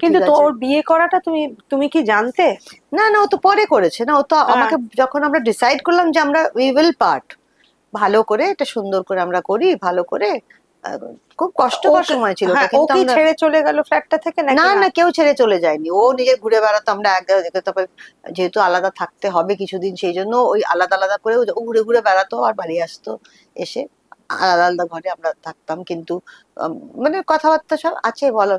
কিন্তু তোর বিয়ে করাটা তুমি কি জানতে? না না, ও তো পরে করেছে না, ও তো আমাকে যখন আমরা ডিসাইড করলাম যে আমরা উই উইল পার্ট, ভালো করে এটা সুন্দর করে আমরা করি, ভালো করে। খুব কষ্টকর সময় ছিল ওটা, কিন্তু ও কি আমরা ছেড়ে চলে গেল ফ্ল্যাটটা থেকে নাকি? না না, কেউ ছেড়ে চলে যায়নি, ও নিজে ঘুরে বেড়াতো, আমরা এক জায়গায় তবে যেহেতু আলাদা থাকতে হবে কিছুদিন, সেই জন্য ওই আলাদা আলাদা করে ও ঘুরে ঘুরে বেড়াতো আর বাড়ি আসতো, এসে আলাদা আলাদা ঘরে আমরা থাকতাম, কিন্তু উম, মানে কথাবার্তা সব আছে বলো,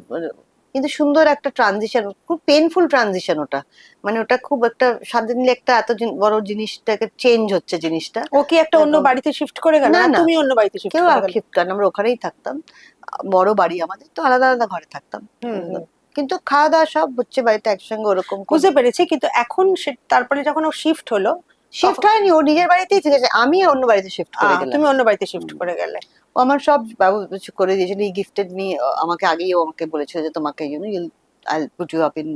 কিন্তু সুন্দর একটা ট্রানজিশন, খুব পেইনফুল ট্রানজিশন ওটা, মানে ওটা খুব একটা সাডেনলি একটা এত বড় জিনিসটাকে চেঞ্জ হচ্ছে জিনিসটা। ও কি একটা অন্য বাড়িতে শিফট করে গেল না না না, তুমি অন্য বাড়িতে শিফট কেউ করে আর গেলে? শিফট করেন, আমরা ওখানেই থাকতাম, বড় বাড়ি আমাদের, তো আলাদা আলাদা ঘরে থাকতাম। কিন্তু খাওয়া দাওয়া সব হচ্ছে বাড়িতে একসঙ্গে, ওরকম বুঝতে পেরেছি, কিন্তু এখন তারপরে যখন ও শিফট হলো, শিফট হয়নি, ও নিজের বাড়িতেই থেকেছে, আমি অন্য বাড়িতে শিফট করে গেলাম। তুমি অন্য বাড়িতে শিফট করে গেলে। ও আমার সব ব্যবস্থা করে দিয়েছিল, ই গিফটেড মি আমাকে, আগেই ও আমাকে বলেছিল যে তোমাকে I put you up in,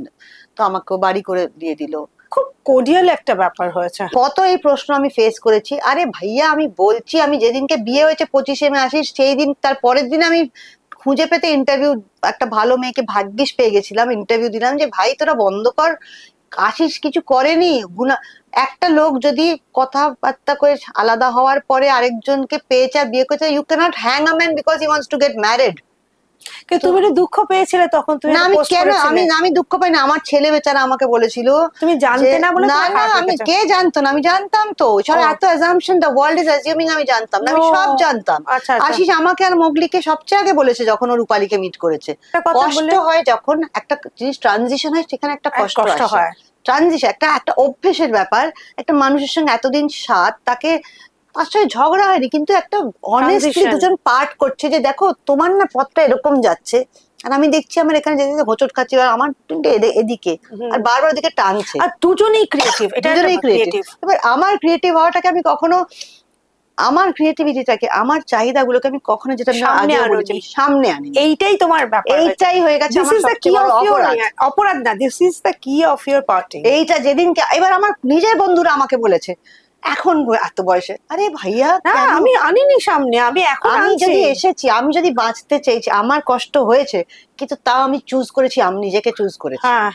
তো আমাকে বাড়ি করে দিয়ে দিল। খুব কোডিয়াল একটা ব্যাপার হয়েছে। কত এই প্রশ্ন আমি ফেস করেছি, আরে ভাইয়া আমি বলছি, আমি যেদিনকে বিয়ে হয়েছে 25শে মে আসিস, সেই দিন তার পরের দিন আমি খুঁজে পেতে ইন্টারভিউ, একটা ভালো মেয়েকে ভাগ্যিস পেয়ে গেছিলাম, ইন্টারভিউ দিলাম যে ভাই তোরা বন্ধ কর, আশিস কিছু করেনি গুনা, একটা লোক যদি কথাবার্তা করে আলাদা হওয়ার পরে আরেকজনকে পেয়েছে আর বিয়ে করেছে, you can't hang a man because he wants to get married. কিন্তু তুমি একটু দুঃখ পেয়েছিলে তখন, তুমি না আমি post কেন, করেছিলে। আমি দুঃখ পাই না, আমার ছেলে বেচারা আমাকে বলেছিল, তুমি জানতে না বলে না তোমার না, খারাপ আমি লেগেছে? কে জানতো না, আমি জানতাম তো, সারা এত assumption, the world is assuming, আমি জানতাম না, আমি ও, সব জানতাম। আচ্ছা আচ্ছা। আশিস আমাকে আর মোগলিকে সবচেয়ে আগে বলেছে যখন ও রূপালীকে মিট করেছে, একটা কথা কষ্ট বলে হয় যখন একটা জিনিস ট্রানজিশন হয়, সেখানে একটা কষ্ট কষ্ট আসে। হয়। ট্রানজিশন একটা একটা অভ্যেসের ব্যাপার, একটা মানুষের সঙ্গে এতদিন সাথ, তাকে তার সঙ্গে ঝগড়া হয়নি, কিন্তু একটা অনেস্টলি Transition। দুজন পার্ট করছে যে দেখো তোমার না পথটা এরকম যাচ্ছে, আর আমি দেখছি আমার এখানে যেতে যেতে হোঁচট খাচ্ছি, আর আমার কিন্তু এদিকে, আর বারবার ওদিকে টানছে। আর দুজনেই ক্রিয়েটিভ, এটা দুজনেই ক্রিয়েটিভ। ক্রিয়েটিভ। এবার আমার ক্রিয়েটিভ হওয়াটাকে আমি কখনো, আমার ক্রিয়েটিভিটিটাকে, আমার চাহিদাগুলোকে আমি কখনো, যেটা আমি সামনে আগেও আনোনি। বলেছি, আমি সামনে আনি, এইটাই তোমার ব্যাপার হয়েছে। এইটাই হয়ে গেছে দিস আমার ইজ দ্য কি সবচেয়ে বড় অফ ইউর, অপরাধ। অপরাধ না, দিস ইজ দ্য কি অফ ইউর পার্টি। এইটা যেদিনকে, এবার আমার নিজের বন্ধুরা আমাকে বলেছে এখন এত বয়সে, আরে ভাইয়া না কেন? আমি আনিনি সামনে, আমি এখন আমি আনছি। যদি এসেছি, আমি যদি বাঁচতে চেয়েছি, আমার কষ্ট হয়েছে, কিন্তু তাও আমি চুজ করেছি, আমি নিজেকে চুজ করেছি। হ্যাঁ